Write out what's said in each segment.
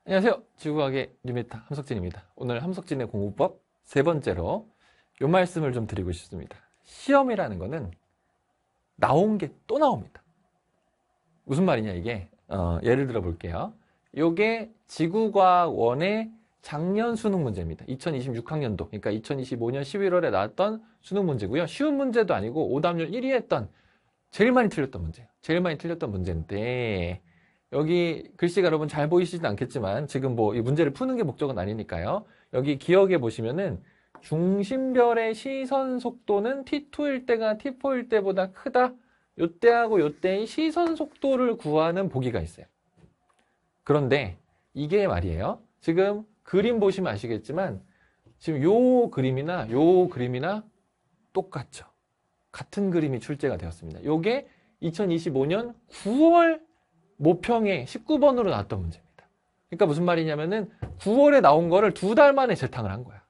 안녕하세요. 지구과학의 뉴메타 함석진입니다. 오늘 함석진의 공부법 세 번째로 이 말씀을 좀 드리고 싶습니다. 시험이라는 거는 나온 게 또 나옵니다. 무슨 말이냐 이게? 예를 들어 볼게요. 요게 지구과학 1의 작년 수능 문제입니다. 2026학년도, 그러니까 2025년 11월에 나왔던 수능 문제고요. 쉬운 문제도 아니고 오답률 1위 했던 제일 많이 틀렸던 문제예요. 제일 많이 틀렸던 문제인데 여기 글씨가 여러분 잘 보이시진 않겠지만 지금 뭐 이 문제를 푸는 게 목적은 아니니까요. 여기 기억해 보시면은 중심별의 시선 속도는 T2일 때가 T4일 때보다 크다. 요때하고 요때의 시선 속도를 구하는 보기가 있어요. 그런데 이게 말이에요. 지금 그림 보시면 아시겠지만 지금 요 그림이나 똑같죠. 같은 그림이 출제가 되었습니다. 요게 2025년 9월 모평에 19번으로 나왔던 문제입니다. 그러니까 무슨 말이냐면은 9월에 나온 거를 2달 만에 재탕을 한 거야.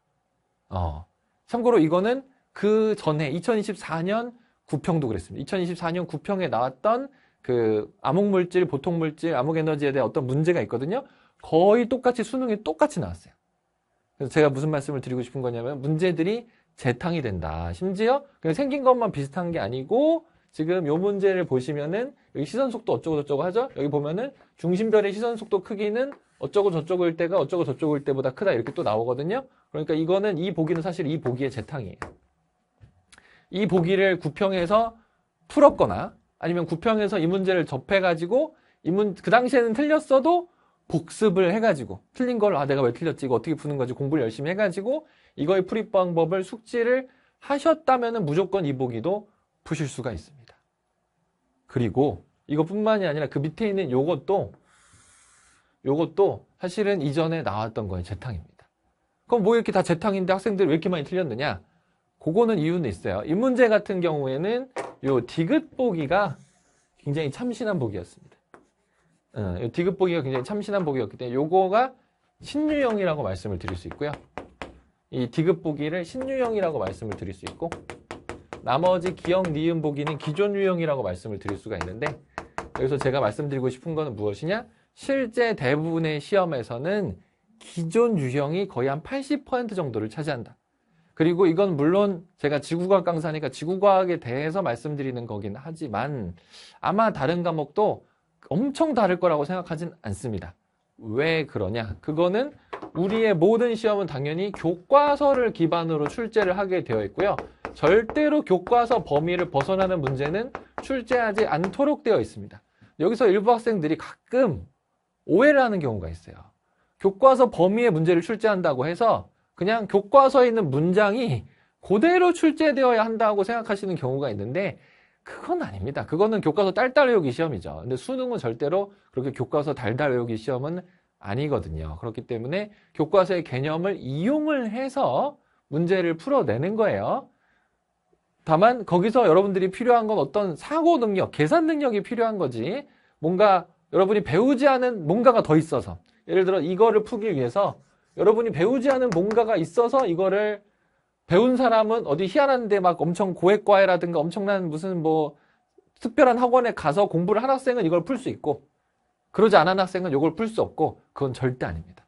참고로 이거는 그 전에 2024년 9평도 그랬습니다. 2024년 9평에 나왔던 그 암흑물질, 보통물질, 암흑에너지에 대한 어떤 문제가 있거든요. 거의 똑같이 수능에 똑같이 나왔어요. 그래서 제가 무슨 말씀을 드리고 싶은 거냐면 문제들이 재탕이 된다. 심지어 그냥 생긴 것만 비슷한 게 아니고 지금 요 문제를 보시면은 여기 시선 속도 어쩌고 저쩌고 하죠? 여기 보면은 중심별의 시선 속도 크기는 어쩌고 저쩌고일 때가 어쩌고 저쩌고일 때보다 크다 이렇게 또 나오거든요. 그러니까 이거는 이 보기는 사실 이 보기의 재탕이에요. 이 보기를 9평에서 풀었거나 아니면 9평에서 이 문제를 접해가지고 그 당시에는 틀렸어도 복습을 해가지고 틀린 걸 내가 왜 틀렸지 이거 어떻게 푸는 거지 공부를 열심히 해가지고 이거의 풀이 방법을 숙지를 하셨다면은 무조건 이 보기도 푸실 수가 있습니다. 그리고 이것뿐만이 아니라 그 밑에 있는 요것도 사실은 이전에 나왔던 거예요. 재탕입니다. 그럼 뭐 이렇게 다 재탕인데 학생들이 왜 이렇게 많이 틀렸느냐? 그거는 이유는 있어요. 이 문제 같은 경우에는 요 디귿 보기가 굉장히 참신한 보기였습니다. 요 디귿 보기가 굉장히 참신한 보기였기 때문에 요거가 신유형이라고 말씀을 드릴 수 있고요. 이 디귿 보기를 신유형이라고 말씀을 드릴 수 있고 나머지 기역, 니은 보기는 기존 유형이라고 말씀을 드릴 수가 있는데 여기서 제가 말씀드리고 싶은 거는 무엇이냐? 실제 대부분의 시험에서는 기존 유형이 거의 한 80% 정도를 차지한다. 그리고 이건 물론 제가 지구과학 강사니까 지구과학에 대해서 말씀드리는 거긴 하지만 아마 다른 과목도 엄청 다를 거라고 생각하진 않습니다. 왜 그러냐? 그거는 우리의 모든 시험은 당연히 교과서를 기반으로 출제를 하게 되어 있고요. 절대로 교과서 범위를 벗어나는 문제는 출제하지 않도록 되어 있습니다. 여기서 일부 학생들이 가끔 오해를 하는 경우가 있어요. 교과서 범위의 문제를 출제한다고 해서 그냥 교과서에 있는 문장이 그대로 출제되어야 한다고 생각하시는 경우가 있는데 그건 아닙니다. 그거는 교과서 딸딸 외우기 시험이죠. 근데 수능은 절대로 그렇게 교과서 달달 외우기 시험은 아니거든요. 그렇기 때문에 교과서의 개념을 이용을 해서 문제를 풀어내는 거예요. 다만 거기서 여러분들이 필요한 건 어떤 사고 능력, 계산 능력이 필요한 거지 뭔가 여러분이 배우지 않은 뭔가가 더 있어서 예를 들어 이거를 풀기 위해서 여러분이 배우지 않은 뭔가가 있어서 이거를 배운 사람은 어디 희한한데 막 엄청 고액과외라든가 엄청난 무슨 뭐 특별한 학원에 가서 공부를 한 학생은 이걸 풀 수 있고 그러지 않은 학생은 이걸 풀 수 없고 그건 절대 아닙니다.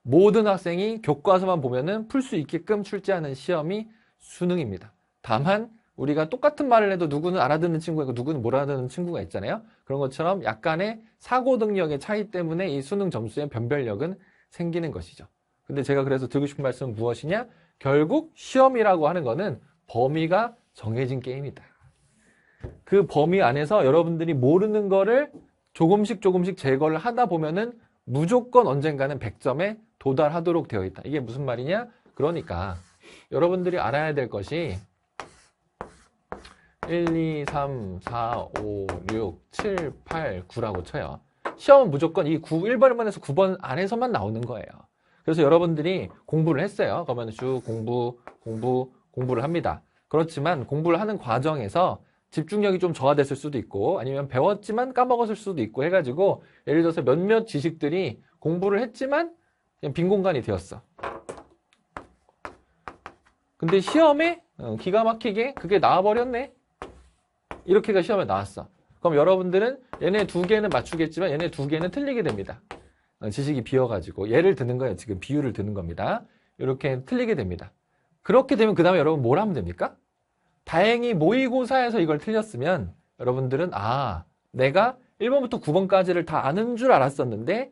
모든 학생이 교과서만 보면은 풀 수 있게끔 출제하는 시험이 수능입니다. 다만 우리가 똑같은 말을 해도 누구는 알아듣는 친구가 있고 누구는 못 알아듣는 친구가 있잖아요. 그런 것처럼 약간의 사고 능력의 차이 때문에 이 수능 점수의 변별력은 생기는 것이죠. 근데 제가 그래서 드리고 싶은 말씀은 무엇이냐? 결국 시험이라고 하는 거는 범위가 정해진 게임이다. 그 범위 안에서 여러분들이 모르는 거를 조금씩 제거를 하다 보면은 무조건 언젠가는 100점에 도달하도록 되어 있다. 이게 무슨 말이냐? 그러니까 여러분들이 알아야 될 것이 1, 2, 3, 4, 5, 6, 7, 8, 9라고 쳐요. 시험은 무조건 이 1번에서 9번 안에서만 나오는 거예요. 그래서 여러분들이 공부를 했어요. 그러면 쭉 공부를 합니다. 그렇지만 공부를 하는 과정에서 집중력이 좀 저하됐을 수도 있고 아니면 배웠지만 까먹었을 수도 있고 해가지고 예를 들어서 몇몇 지식들이 공부를 했지만 그냥 빈 공간이 되었어. 근데 시험에 기가 막히게 그게 나와버렸네. 이렇게가 시험에 나왔어. 그럼 여러분들은 얘네 두 개는 맞추겠지만 얘네 두 개는 틀리게 됩니다. 지식이 비어가지고 예를 드는 거예요. 지금 비유를 드는 겁니다. 이렇게 틀리게 됩니다. 그렇게 되면 그 다음에 여러분 뭘 하면 됩니까? 다행히 모의고사에서 이걸 틀렸으면 여러분들은 내가 1번부터 9번까지를 다 아는 줄 알았었는데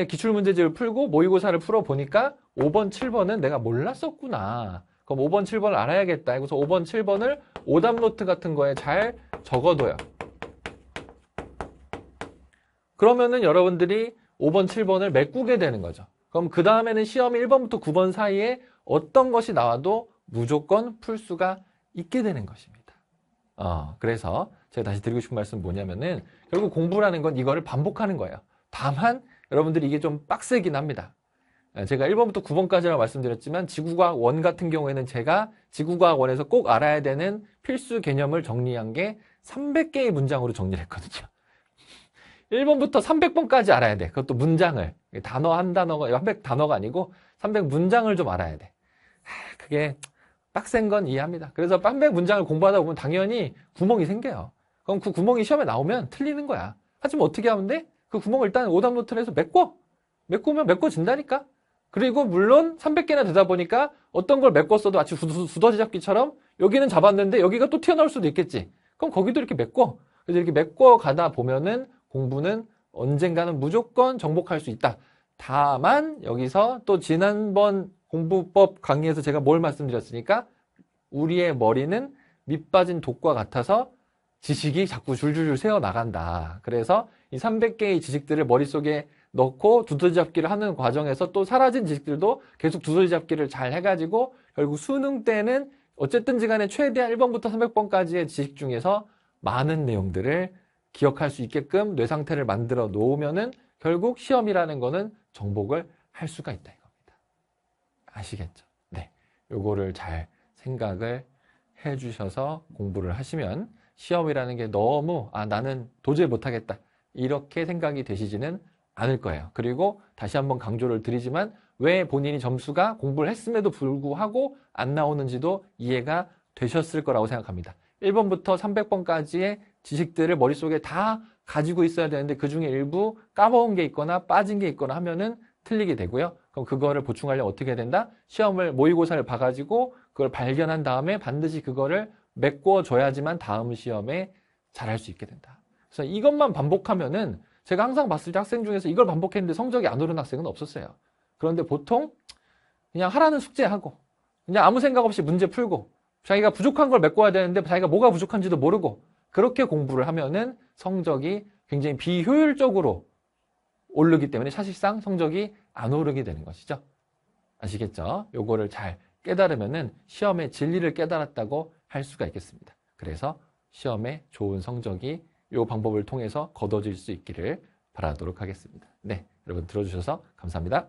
기출문제집을 풀고 모의고사를 풀어보니까 5번, 7번은 내가 몰랐었구나. 그럼 5번, 7번을 알아야겠다. 그래서 5번, 7번을 오답 노트 같은 거에 잘 적어둬요. 그러면은 여러분들이 5번, 7번을 메꾸게 되는 거죠. 그럼 그 다음에는 시험이 1번부터 9번 사이에 어떤 것이 나와도 무조건 풀 수가 있게 되는 것입니다. 그래서 제가 다시 드리고 싶은 말씀은 뭐냐면은 결국 공부라는 건 이거를 반복하는 거예요. 다만 여러분들이 이게 좀 빡세긴 합니다. 제가 1번부터 9번까지라고 말씀드렸지만 지구과학 1 같은 경우에는 제가 지구과학 1에서 꼭 알아야 되는 필수 개념을 정리한 게 300개의 문장으로 정리를 했거든요. 1번부터 300번까지 알아야 돼. 그것도 문장을. 단어 한 단어가 300단어가 아니고 300문장을 좀 알아야 돼. 그게 빡센 건 이해합니다. 그래서 300문장을 공부하다 보면 당연히 구멍이 생겨요. 그럼 그 구멍이 시험에 나오면 틀리는 거야. 하지만 어떻게 하면 돼? 그 구멍을 일단 오답 노트를 해서 메꾸면 메꿔진다니까. 그리고 물론 300개나 되다 보니까 어떤 걸 메꿨어도 마치 두더지 잡기처럼 여기는 잡았는데 여기가 또 튀어나올 수도 있겠지. 그럼 거기도 이렇게 메꿔. 그래서 이렇게 메꿔 가다 보면은 공부는 언젠가는 무조건 정복할 수 있다. 다만 여기서 또 지난번 공부법 강의에서 제가 뭘 말씀드렸으니까 우리의 머리는 밑빠진 독과 같아서 지식이 자꾸 줄줄줄 새어나간다. 그래서 이 300개의 지식들을 머릿속에 넣고 두더지 잡기를 하는 과정에서 또 사라진 지식들도 계속 두더지 잡기를 잘 해가지고 결국 수능 때는 어쨌든지 간에 최대한 1번부터 300번까지의 지식 중에서 많은 내용들을 기억할 수 있게끔 뇌 상태를 만들어 놓으면은 결국 시험이라는 거는 정복을 할 수가 있다 이겁니다. 아시겠죠? 네. 요거를 잘 생각을 해 주셔서 공부를 하시면 시험이라는 게 너무 나는 도저히 못하겠다 이렇게 생각이 되시지는 않을 거예요. 그리고 다시 한번 강조를 드리지만 왜 본인이 점수가 공부를 했음에도 불구하고 안 나오는지도 이해가 되셨을 거라고 생각합니다. 1번부터 300번까지의 지식들을 머릿속에 다 가지고 있어야 되는데 그 중에 일부 까먹은 게 있거나 빠진 게 있거나 하면은 틀리게 되고요. 그럼 그거를 보충하려면 어떻게 해야 된다? 시험을 모의고사를 봐가지고 그걸 발견한 다음에 반드시 그거를 메꿔줘야지만 다음 시험에 잘할 수 있게 된다. 그래서 이것만 반복하면은 제가 항상 봤을 때 학생 중에서 이걸 반복했는데 성적이 안 오른 학생은 없었어요. 그런데 보통 그냥 하라는 숙제하고 그냥 아무 생각 없이 문제 풀고 자기가 부족한 걸 메꿔야 되는데 자기가 뭐가 부족한지도 모르고 그렇게 공부를 하면은 성적이 굉장히 비효율적으로 오르기 때문에 사실상 성적이 안 오르게 되는 것이죠. 아시겠죠? 요거를 잘 깨달으면은 시험의 진리를 깨달았다고 할 수가 있겠습니다. 그래서 시험에 좋은 성적이 요 방법을 통해서 거둬질 수 있기를 바라도록 하겠습니다. 네, 여러분 들어주셔서 감사합니다.